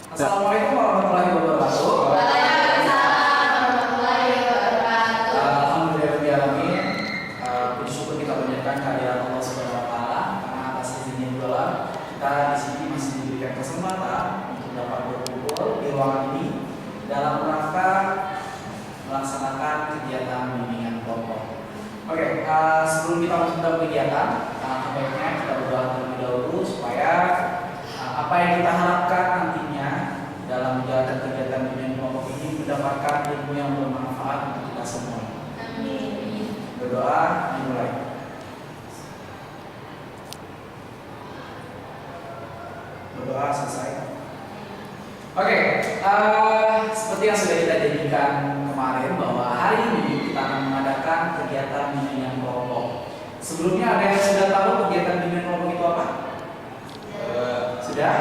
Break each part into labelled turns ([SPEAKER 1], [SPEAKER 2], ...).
[SPEAKER 1] Assalamualaikum warahmatullahi wabarakatuh.
[SPEAKER 2] Waalaikumsalam warahmatullahi wabarakatuh.
[SPEAKER 1] Alhamdulillahirobbilalamin. Puji syukur kita panjatkan kehadirat Allah Subhanahu wa taala karena atas izinnya juga kita di sini masih diberikan kesempatan untuk dapat berkumpul di ruangan ini dalam rangka melaksanakan kegiatan bimbingan kelompok. Oke, sebelum kita masuk dalam kegiatan, sebaiknya kita berdoa terlebih dahulu supaya apa yang kita harapkan nantinya dalam menjalankan kegiatan bimbingan kelompok ini mendapatkan ilmu yang bermanfaat untuk kita semua.
[SPEAKER 2] Amin.
[SPEAKER 1] Berdoa dimulai. Berdoa selesai. Oke, seperti yang sudah kita janjikan kemarin bahwa hari ini kita akan mengadakan kegiatan bimbingan kelompok. Sebelumnya ada yang sudah tahu kegiatan bimbingan kelompok itu apa? Sudah?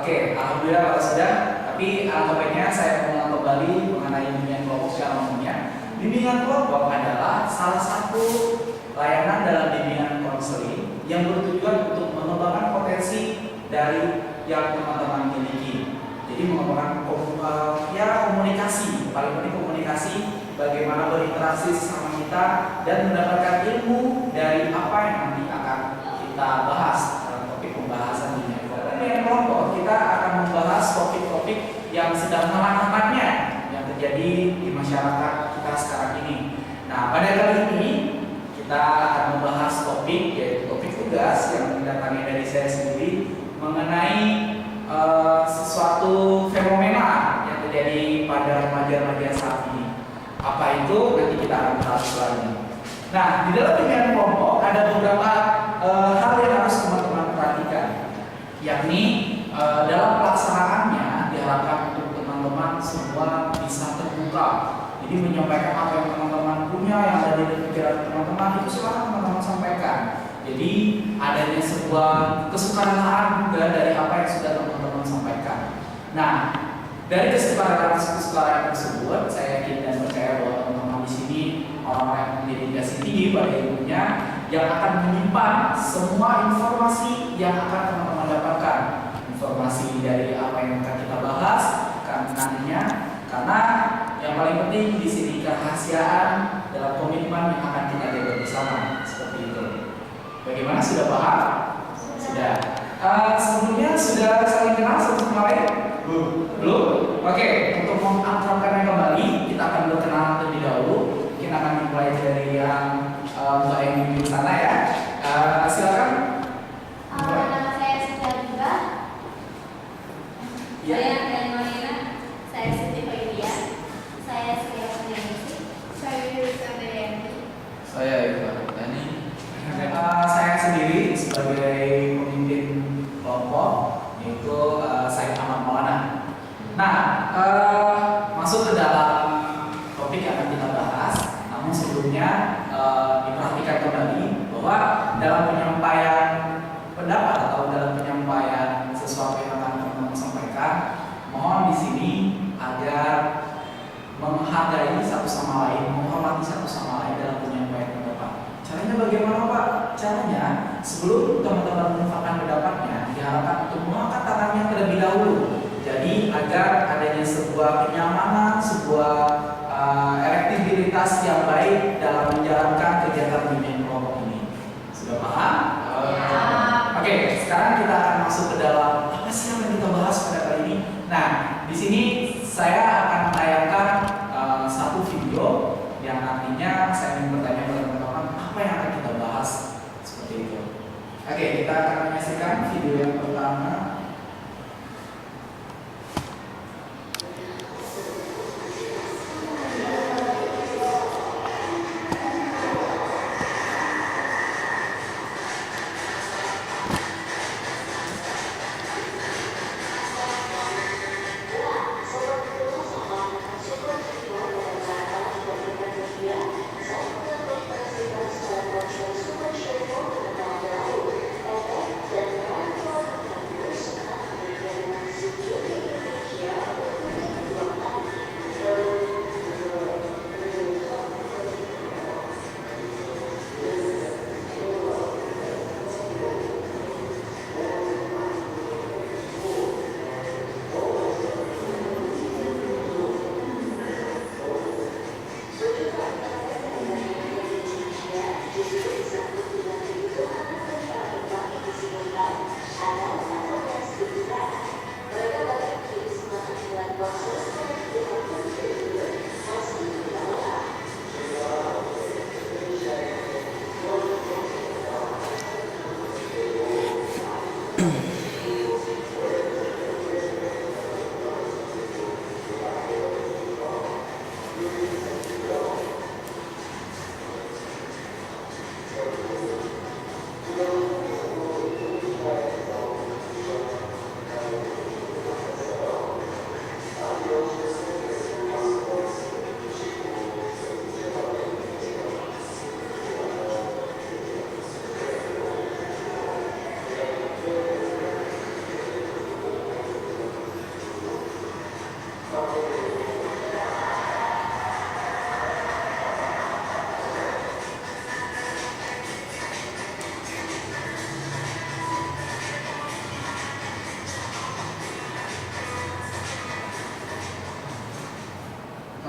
[SPEAKER 1] Oke, alhamdulillah kalau sudah. Tapi alangkah saya mengulang kembali mengenai bimbingan kelompok secara umumnya. Bimbingan kelompok adalah salah satu layanan dalam bimbingan konseling yang bertujuan untuk mengembangkan potensi dari yang teman-teman miliki. Jadi mengembangkan komunikasi, paling penting komunikasi, bagaimana berinteraksi sesama kita dan mendapatkan ilmu dari apa yang nanti akan kita bahas dalam topik pembahasan bimbingan kelompok. Bimbingan kelompok kita akan membahas topik-topik yang sedang hangat-hangatnya yang terjadi di masyarakat kita sekarang ini. Nah, pada kali ini kita akan membahas topik, yaitu topik tugas yang didatangi dari saya sendiri mengenai sesuatu fenomena yang terjadi pada remaja-remaja saat ini. Apa itu? Nanti kita akan bahas lagi. Nah, di dalam bimbingan kelompok ada beberapa hal yang harus teman-teman perhatikan, yakni dalam pelaksanaannya diharapkan untuk teman-teman semua bisa terbuka. Jadi menyampaikan apa yang teman-teman punya, yang ada di pikiran teman-teman, itu silakan teman-teman sampaikan. Jadi adanya sebuah kesukaraan juga dari apa yang sudah teman-teman sampaikan. Nah, dari kesukaraan tersebut, saya yakin dan percaya bahwa teman-teman di sini orang-orang yang berdedikasi tinggi pada ilmunya yang akan menyimpan semua informasi yang akan teman-teman dapatkan. Informasi dari apa yang akan kita bahas nantinya, karena yang paling penting di sini kerahasiaan dalam komitmen yang akan kita jaga bersama, seperti itu. Bagaimana, sudah paham? Sudah. Sebelumnya sudah saling kenal satu sama lain? Belum? Oke, untuk mengakrabkannya kembali, kita akan berkenalan terlebih dahulu. Mungkin akan dimulai dari yang Mbak Emi di sana ya. Silakan.
[SPEAKER 2] Nama saya Siti juga.
[SPEAKER 1] Ya.
[SPEAKER 2] Saya Glenn Marina. Saya Siti Faidia. Saya Siti Faidia. Saya Yusuf Deyanti.
[SPEAKER 3] Saya Iqbal Tani.
[SPEAKER 1] Saya sendiri sebagai pemimpin kelompok, yaitu saya Ahmad Maulana. Nah, masuk ke dalam topik yang akan kita bahas. Namun sebelumnya diperhatikan kembali bahwa dalam penyampaian pendapat atau dalam penyampaian sesuatu yang akan teman-teman sampaikan, mohon di sini agar menghargai satu sama lain, menghormati satu sama lain dalam penyampaian pendapat. Caranya bagaimana, Pak? Caranya sebelum teman-teman mengungkapkan pendapatnya, diharapkan untuk mengangkat tangannya terlebih dahulu. Jadi agar adanya sebuah kenyamanan, sebuah elektibilitas yang baik dalam menjalankan kegiatan bimbingan kelompok ini. Sudah paham?
[SPEAKER 2] Ya.
[SPEAKER 1] Oke, sekarang kita akan masuk ke dalam apa sih yang kita bahas pada kali ini. Nah, di sini saya akan menayangkan satu video yang nantinya saya ingin bertanya kepada teman-teman apa yang akan kita bahas, seperti itu. Oke, kita akan menyaksikan video yang pertama.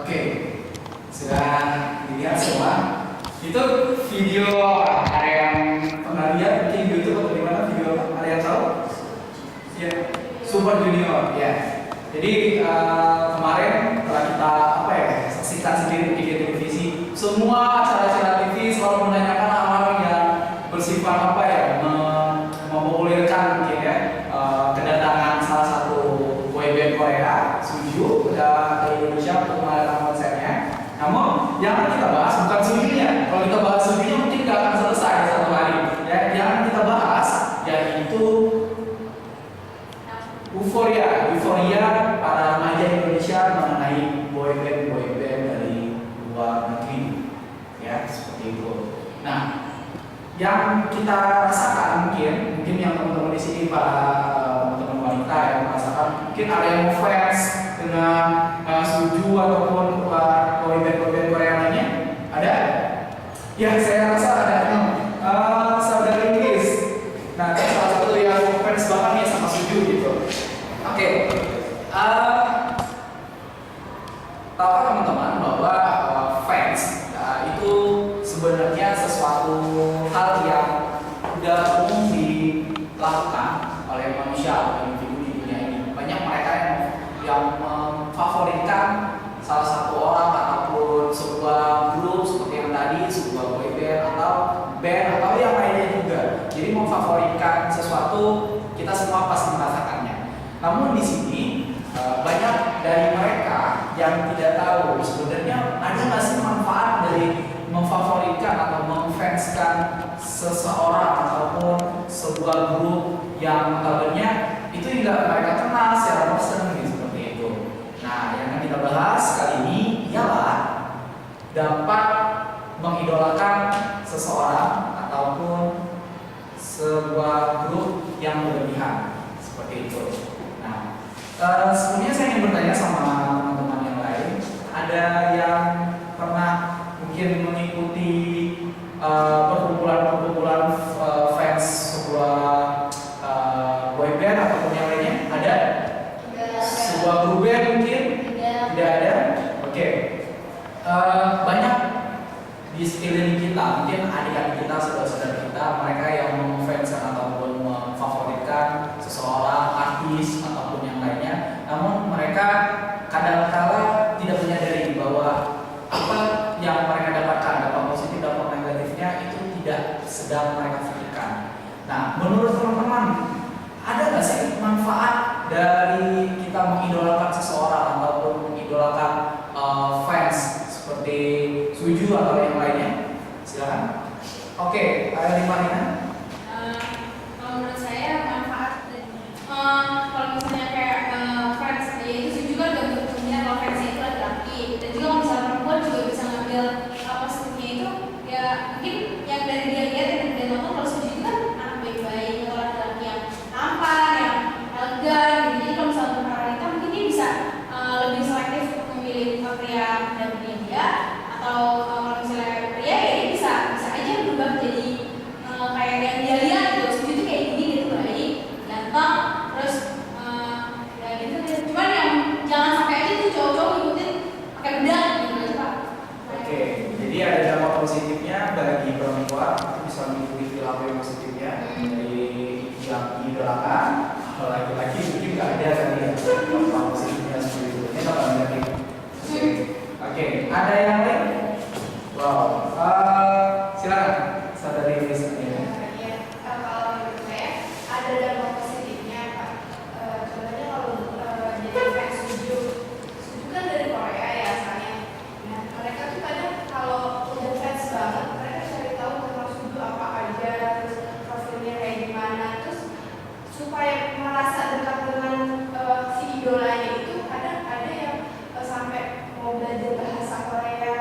[SPEAKER 1] Oke, sudah dilihat semua. Itu video apa? Ada yang pernah lihat mungkin di YouTube atau di mana video apa? Ada yang tahu? Ya, Super Junior ya. Jadi kemarin telah kita apa ya saksikan sendiri di televisi. Semua acara-acara TV selalu menanyakan hal-hal yang bersifat apa ya mempopulerkan mungkin ya kedatangan salah satu boyband Korea, Suju, ke Indonesia untuk mengadakan konsernya. Namun yang akan kita bahas bukan Sujunya. Kalau kita bahas Sujunya mungkin nggak akan selesai satu hari. Ya, yang akan kita bahas yaitu euforia para remaja Indonesia mengenai boyband dari luar negeri, ya seperti itu. Nah, yang kita rasakan mungkin yang teman-teman di sini para teman wanita yang merasakan mungkin ada yang fans dengan Suju ataupun boyband Korea lainnya, ada? Ya, saya rasa ada. Saudara Inggris. Nah, salah satu yang fans banget nih sama Suju gitu. Oke, tahu teman-teman bahwa fans itu sebenarnya sesuatu hal yang udah umum dilakukan oleh manusia atau individu di dunia ini. Banyak mereka yang memfavoritkan salah satu orang ataupun sebuah grup seperti yang tadi, sebuah boyband atau band atau yang lainnya juga. Jadi memfavoritkan sesuatu, kita semua pasti merasakannya. Namun di sini banyak dari mereka yang tidak tahu sebenarnya ada nggak sih manfaat dari memfavoritkan atau memfanskan seseorang ataupun sebuah grup yang notabene itu nggak mereka kenal secara personal seperti itu. Nah, yang akan kita bahas kali ini ialah dapat mengidolakan seseorang ataupun sebuah grup yang berlebihan seperti itu. Sebelumnya saya ingin bertanya sama teman-teman yang lain, ada yang pernah mungkin mengikuti perkumpulan fans sebuah boyband ataupun yang lainnya? Ada? Sebuah grup band mungkin? Tidak ada? Oke. Banyak di sekeliling kita, mungkin adik-adik kita, saudara-saudara kita, mereka yang memfanskan ataupun memfavoritkan seseorang, artis ataupun yang lainnya. Namun mereka kadang-kala tidak menyadari bahwa apa yang mereka dapatkan, dampak positif, dampak negatifnya itu tidak sedang mereka pikirkan. Nah, menurut teman-teman, ada nggak sih manfaat dari kita mengidolakan seseorang ataupun mengidolakan fans seperti Suju atau yang lainnya? Silakan. Oke, ada di mana?
[SPEAKER 2] Kalau menurut saya manfaat kalau misalnya kayak fans ya itu Suju kan gak bentuknya kalau fansnya itu laki-laki dan juga kalau misalnya perempuan juga bisa ngambil positifnya itu ya mungkin yang dari dia lihat dan dia nonton kalau Suju itu kan anak baik-baik atau laki-laki yang tampan, yang elegan gitu. Jadi kalau misalnya untuk para wanita mungkin dia bisa lebih selektif untuk memilih pria dan dia atau kalau misalnya pria ya dia bisa aja berubah jadi kayak yang dia lihat gitu. Suju itu kayak gini gitu, baik, ganteng, terus ya gitu deh. Cuman yang jangan sampai aja tuh cowok-cowok ngikutin pakai bedak gitu aja Pak.
[SPEAKER 1] Oke, jadi ada dampak positifnya bagi perempuan itu bisa mengikuti perilaku yang positifnya dari yang diidolakan. Kalau laki-laki mungkin nggak ada kan ya dampak positifnya seperti itu. Ini dampak negatif. Oke, ada yang lain? Wow, silakan saudari Rizky.
[SPEAKER 2] Kalau menurut saya ada dampak positifnya Pak. Contohnya kalau jadi fans Suju kan dari Korea ya asalnya. Nah mereka tuh kadang kalau udah fans banget mereka cari tahu tentang Suju apa aja, terus profilnya kayak gimana, terus supaya merasa dekat dengan si idolanya itu kadang ada yang sampai mau belajar bahasa Korea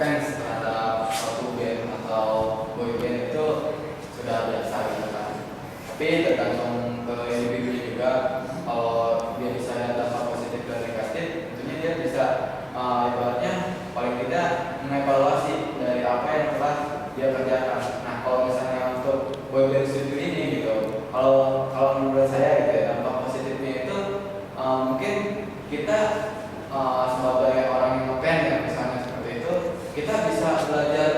[SPEAKER 3] ngefans terhadap suatu band atau boy band itu sudah biasa gitu kan. Tapi tergantung ke individunya juga. Kalau dia bisa ada dampak positif dan negatif, tentunya dia bisa ibaratnya paling tidak mengevaluasi dari apa yang telah dia kerjakan. Nah, kalau misalnya untuk boy band studio ini gitu, kalau menurut saya gitu ya, dampak positifnya itu mungkin kita sebagai orang yang ngeband ya misalnya seperti itu, kita bisa belajar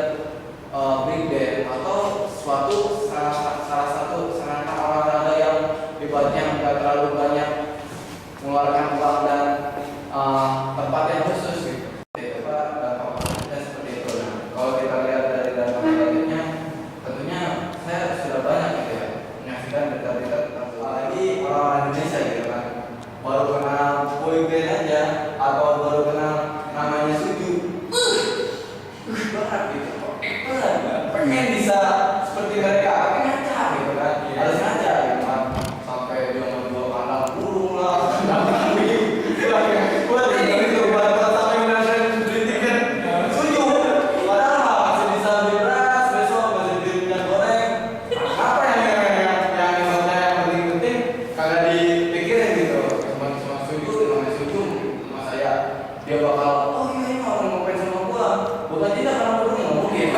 [SPEAKER 3] big band atau salah satu sarana olahraga yang ibaratnya nggak terlalu banyak mengeluarkan uang dan tempat yang khusus gitu. Dampak positifnya seperti itu. Nah, kalau kita lihat dari dampak negatifnya, tentunya saya sudah banyak gitu ya menyaksikan berita-berita apalagi orang Indonesia gitu kan, baru kenal boy band aja atau baru kenal namanya Suju, berat gitu, berat, pengen bisa seperti mereka, tapi ngaca gitu kan, harus ngaca gitu kan, sampai dia menjual kandang burung lah, buat itu buat sampai menang beli tiket Suju, padahal masih bisa beli beras, besok masih beli minyak goreng, apa yang penting kagak dipikirin gitu, cuma Suju, namanya Suju, sama saya dia bakal, oh iya ini orang ngefans sama gua, bukan tidak karena burungnya nggak mungkin.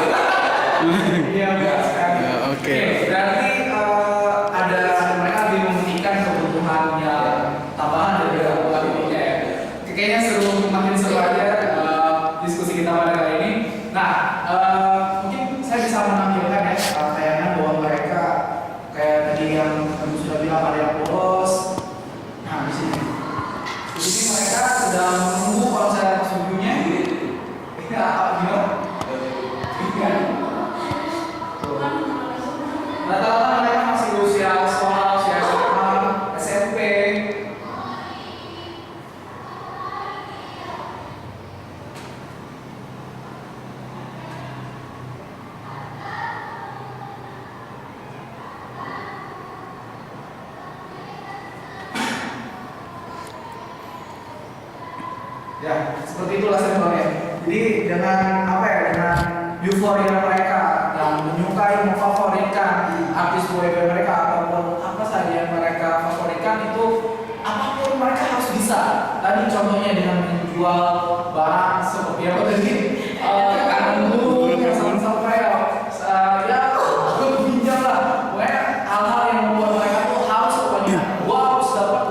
[SPEAKER 1] Iya, enggak sekali.
[SPEAKER 3] Ya, oke.
[SPEAKER 1] Berarti ada mereka lebih mementingkan kebutuhannya tambahan daripada kebutuhannya ya. Kayaknya makin seru aja diskusi kita pada kali ini. Nah, mungkin saya bisa menampilkan ya tayangan bahwa mereka kayak tadi yang kamu sudah bilang ada yang bolos. Nah, di sini mereka sedang menunggu konser sebelumnya. Ya, gimana? Iya. Rata-rata mereka masih usia sekolah, usia SMA, SMP. Ya, seperti itulah simpelnya. Jadi dengan apa ya, dengan euforia mereka yang menyukai, memfavoritkan artis boyband mereka ataupun apa saja yang mereka favoritkan itu apapun mereka harus bisa. Tadi contohnya dengan menjual barang seperti apa tadi? Kandang burung yang sampai ya pinjam lah. Pokoknya hal-hal yang membuat mereka tuh harus pokoknya gua harus dapat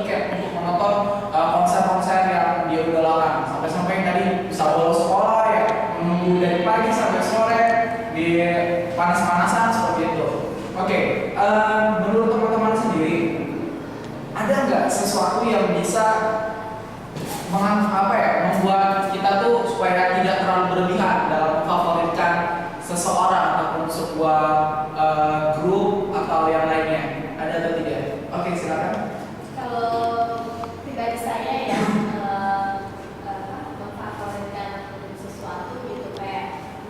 [SPEAKER 1] tiket untuk menonton konser-konser yang dia udahkan. Sampai-sampai tadi bisa bolos sekolah ya, menunggu dari pagi sampai sore di panas-panasan seperti itu. Oke, menurut teman-teman sendiri ada nggak sesuatu yang bisa membuat kita tuh supaya tidak terlalu berlebihan dalam memfavoritkan seseorang ataupun sebuah grup atau yang lainnya? Ada atau tidak? Oke, silakan.
[SPEAKER 2] Kalau pribadi saya ya memfavoritkan sesuatu gitu, kayak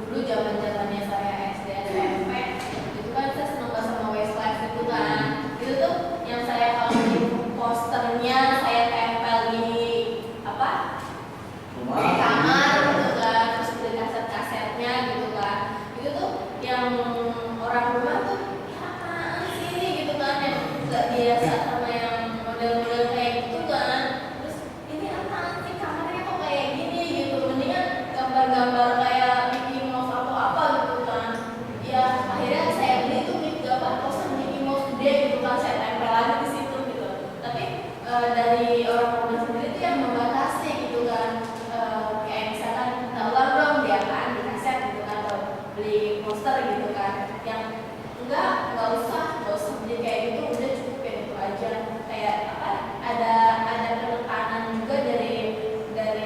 [SPEAKER 2] dulu zamannya saya SD SMP itu kan saya seneng banget sama Westlife itu kan, itu tuh yang saya kalau di posternya saya tempel di apa di kamar gitu kan, terus beli kaset-kasetnya gitu kan, itu tuh yang orang rumah tuh apaan sih gitu kan, yang nggak biasa sama yang model-model kayak gitu kan, terus ini apaan sih kamarnya kok kayak gini gitu, mendingan gambar-gambar kayak Mickey Mouse atau apa gitu kan, ya akhirnya saya beli tuh poster Mickey Mouse gede gitu kan, saya tempel lagi di situ gitu, tapi dari orang rumah sendiri tuh yang membatasi gitu kan, kayak misalkan minta uang dong di apaan, di kaset gitu kan, atau beli poster gitu kan, yang nggak usah beli kayak gitu, udah cukup kayak gitu aja, kayak apa, ada penekanan juga dari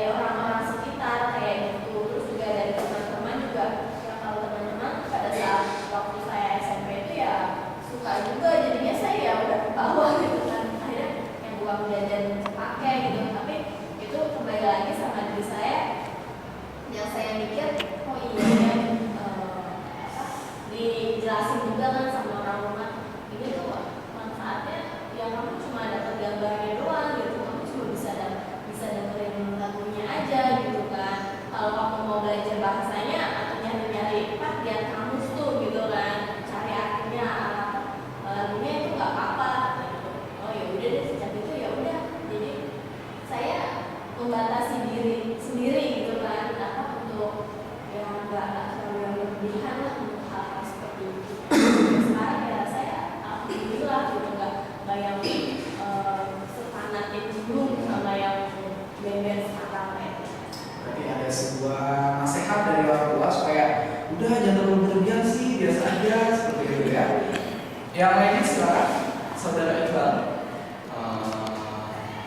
[SPEAKER 2] orang-orang sekitar kayak gitu, terus juga dari
[SPEAKER 1] Yang lainnya silakan, saudara Iqbal.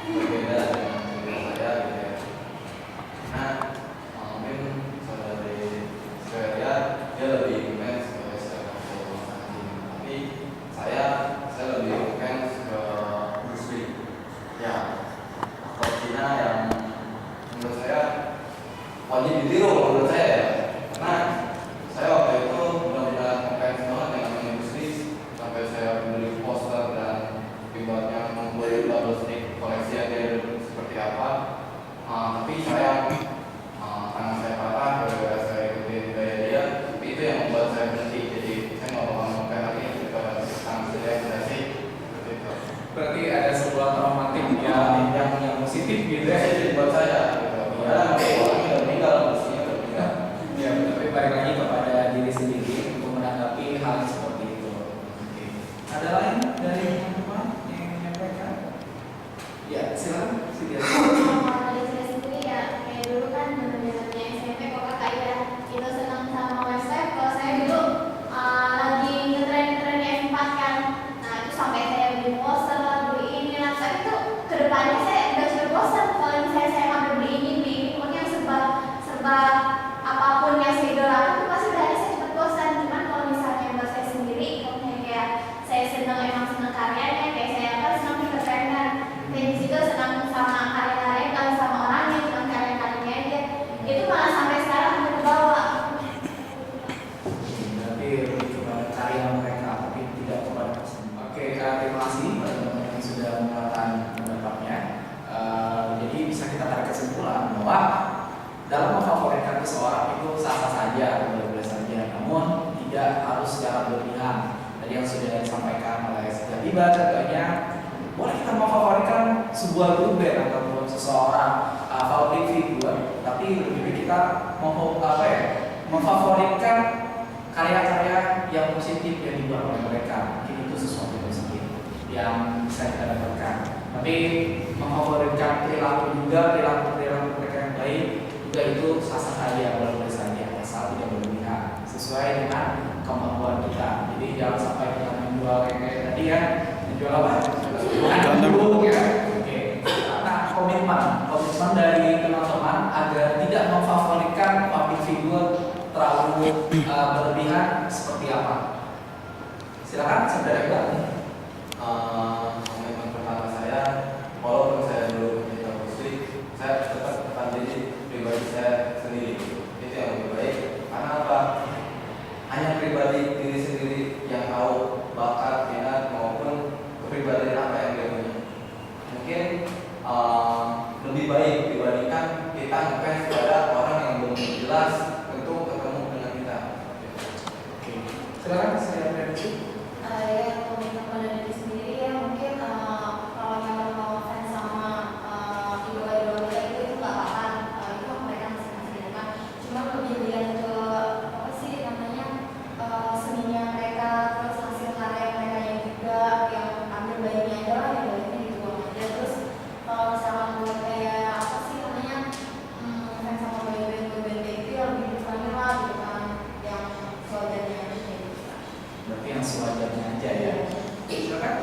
[SPEAKER 3] Berbeda dengan saya gitu ya. Nah, mungkin saudari saya dia lebih intens ke sepak tapi saya lebih intens ke Bruce Lee. Ya, aktor Cina yang menurut saya wajib ditiru menurut saya ya. Karena saya waktu itu benar-benar ngefans banget dengan Bruce Lee sampai saya beli poster dan dibuatnya membuat double stick koleksi dia seperti apa. Tapi saya tangan saya patah gara-gara saya ikutin gaya dia. Tapi itu yang membuat saya berhenti. Jadi saya nggak bakal ngefans lagi daripada tangan saya sih seperti itu.
[SPEAKER 1] Berarti ada sebuah traumatik yang positif gitu ya.
[SPEAKER 3] Jadi buat saya gitu. Ya, orangnya udah meninggal, musuhnya udah meninggal.
[SPEAKER 1] Ya, tapi balik lagi kepada diri sendiri untuk menanggapi hal yang seperti itu. Oke. Ada lain dari teman-teman yang menyampaikan? Ya, silakan.
[SPEAKER 4] Kalau dari saya sendiri ya, kayak dulu kan bener-benernya SMP kok kakak ya, itu senang sama Westlife. Kalau saya dulu lagi ngetren F4 kan, nah itu sampai saya beli poster lah, beli ini lah. Tapi itu kedepannya saya udah sudah bosan. Kalau misalnya saya sampai beli ini, pokoknya serba apapun yang saya idolakan itu pasti udah ada saya cepet bosan. Cuman kalau misalnya buat saya sendiri, kalau misalnya kayak saya emang senang karyanya, kayak saya kan senang ketrenan. Kayak di situ senang sama karya-karya, kalau sama orangnya, cuma karya-karyanya aja. Itu malah sampai sekarang aku kebawa.
[SPEAKER 1] Berarti lebih kepada karya mereka, tapi tidak kepada person. Oke, terima kasih teman-teman yang sudah mengatakan pendapatnya. Jadi bisa kita tarik kesimpulan bahwa dalam memfavoritkan seseorang itu sah-sah saja, boleh-boleh saja, namun tidak harus secara berlebihan. Tadi yang sudah disampaikan oleh Sejati contohnya, boleh kita memfavoritkan sebuah grup band ataupun seseorang public figure, tapi lebih baik kita memfavoritkan karya-karya yang positif yang dibuat oleh mereka. Mungkin itu sesuatu yang positif yang bisa kita dapatkan. Tapi memfavoritkan perilaku mereka yang baik juga itu sah-sah saja, boleh-boleh saja, asal tidak berlebihan, sesuai dengan kemampuan kita. Jadi jangan sampai kita menjual kayak tadi ya, menjual apa? Dulu ya. Oke. Nah, komitmen dari teman-teman agar tidak memfavoritkan public figure terlalu berlebihan seperti apa? Silakan, saudara Iqbal.
[SPEAKER 3] Komitmen pertama saya, walaupun saya dulu menjadi muslim, saya tetap akan jadi pribadi saya sendiri. Itu yang lebih baik. Karena apa? Hanya pribadi diri sendiri yang tahu bakat, minat maupun kepribadian apa yang dia punya. Mungkin lebih baik dibandingkan kita ngefans pada orang yang belum jelas untuk ketemu dengan kita.
[SPEAKER 1] Oke. Silakan, saya prediksi.
[SPEAKER 4] Ya, komitmen pada diri sendiri ya, mungkin kalau memang mau fans sama idola-idola kita itu nggak apa-apa. Itu mereka masing-masing kan. Cuma lebih lihat ke apa sih namanya seninya mereka, terus hasil karya mereka yang juga, yang ambil baiknya aja lah, yang baiknya dibuang aja. Terus kalau misalkan buat kayak apa sih namanya fans sama boyband itu yang lebih dipanggil lah gitu kan, yang sewajarnya aja kayak gitu.
[SPEAKER 1] Berarti yang sewajarnya aja ya. Silakan.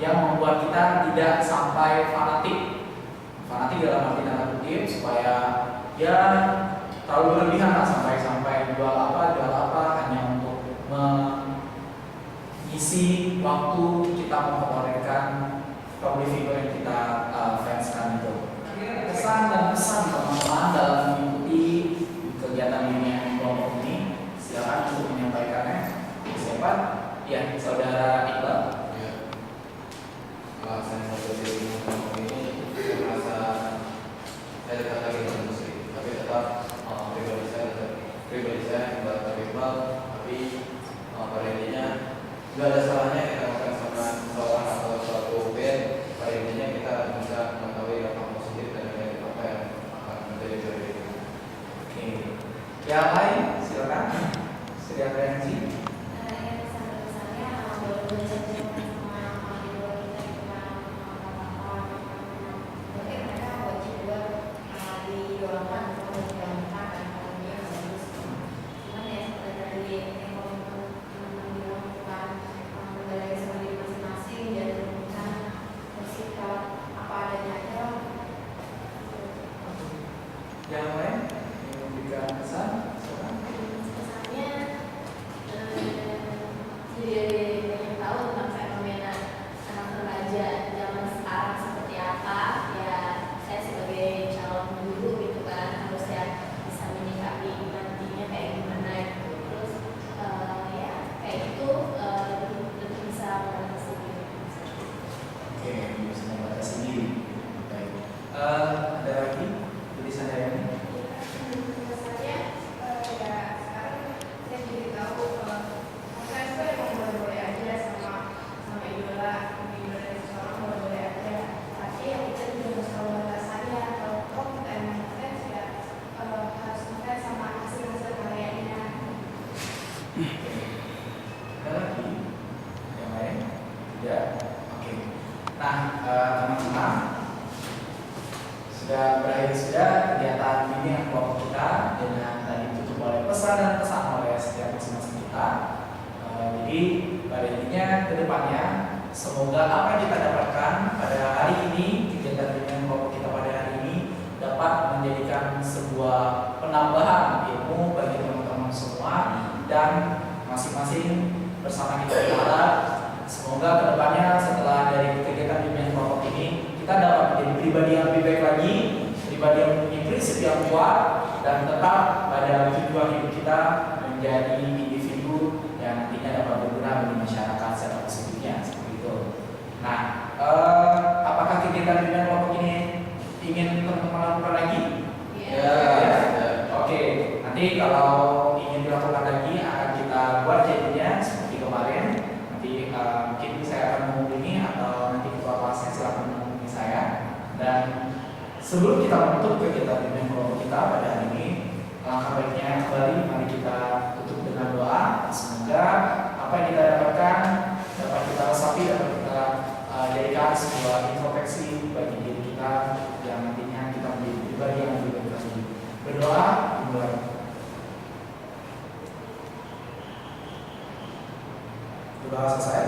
[SPEAKER 1] yang membuat kita tidak sampai fanatik. Fanatik dalam arti tanda kutip supaya ya terlalu berlebihan lah, sampai jual apa hanya untuk mengisi waktu kita memperolehkan public figure yang kita fanskan itu. Kesan dan pesan teman-teman dalam mengikuti kegiatan ini kelompok ini, silakan untuk menyampaikannya. Siapa? Ya, saudara Iqbal.
[SPEAKER 3] Ya. Kalau saya mengikuti kelompok ini, saya merasa saya dekat lagi dengan musik, tapi tetap pribadi saya tidak terlibat, tapi pada intinya nggak ada salahnya kita makan sama seorang atau suatu band. Pada intinya kita bisa mengetahui dampak positif dan negatif apa yang akan menjadi dari itu.
[SPEAKER 1] Oke. Yang lain silakan. Sedia reaksi.
[SPEAKER 4] Yang besar-besarnya baru belajar sama idola kita berarti mereka wajib buat diidolakan atau digantungkan kan kalau dia bagus. Cuman ya seperti tadi yang teman-teman bilang bukan menggalai sama diri masing-masing dan bukan bersikap apa adanya aja.
[SPEAKER 1] Yang lain yang memberikan pesan. Silakan.
[SPEAKER 4] Kesannya jadi banyak tahu tentang fenomena anak remaja zaman sekarang seperti apa. Ya saya sebagai calon guru gitu kan harusnya bisa menyikapi nantinya kayak gimana gitu. Terus ya kayak gitu lebih bisa mengatasi gitu.
[SPEAKER 1] Oke, bisa membatasi diri. Baik. Ada lagi tulisan dari ini?
[SPEAKER 5] Biasanya ya sekarang saya jadi tahu fans itu emang boleh-boleh aja sama idola dari seseorang boleh-boleh aja. Tapi ya kita juga harus tahu batasannya. Kalau kita emang fans ya harus ngefans sama hasil-hasil karyanya.
[SPEAKER 1] Ada lagi? Yang lain? Tidak? Oke. Nah, teman-teman, sudah berakhir sudah kegiatan bimbingan kelompok kita dengan tadi ditutup oleh pesan dan pesan oleh setiap masing-masing kita. Jadi pada intinya kedepannya semoga apa yang kita dapatkan pada hari ini, kegiatan bimbingan kelompok kita pada hari ini dapat menjadikan sebuah penambahan ilmu bagi teman-teman semua dan masing-masing bersama kita berharap semoga kedepannya setelah dari kegiatan bimbingan kelompok ini kita dapat menjadi pribadi yang lebih baik lagi, pribadi yang mempunyai prinsip yang kuat dan tetap pada tujuan hidup kita menjadi individu yang nantinya dapat berguna bagi masyarakat secara positifnya seperti itu. Nah, apakah kegiatan bimbingan kelompok ini ingin teman-teman lakukan lagi?
[SPEAKER 2] Iya.
[SPEAKER 1] Ya. Oke, nanti kalau ingin dilakukan lagi akan kita buat jadinya seperti kemarin. Nanti mungkin saya akan menghubungi atau nanti ketua kelasnya silakan menghubungi saya. Dan sebelum kita menutup kegiatan bimbingan kelompok kita pada hari ini, langkah baiknya kembali mari kita tutup dengan doa. Semoga apa yang kita dapatkan dapat kita resapi, dapat kita jadikan sebuah introspeksi bagi diri kita yang nantinya kita menjadi pribadi yang lebih baik lagi. Berdoa dimulai. Doa selesai.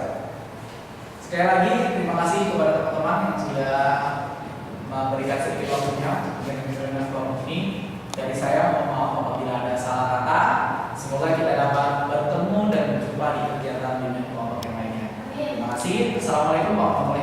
[SPEAKER 1] Sekali lagi terima kasih kepada teman-teman yang sudah memberikan sedikit waktunya untuk mendengar kelompok ini. Dari saya mohon maaf apabila ada salah kata. Semoga kita dapat bertemu dan berjumpa di kegiatan bimbingan kelompok yang lainnya. Terima kasih. Assalamualaikum warahmatullahi wabarakatuh.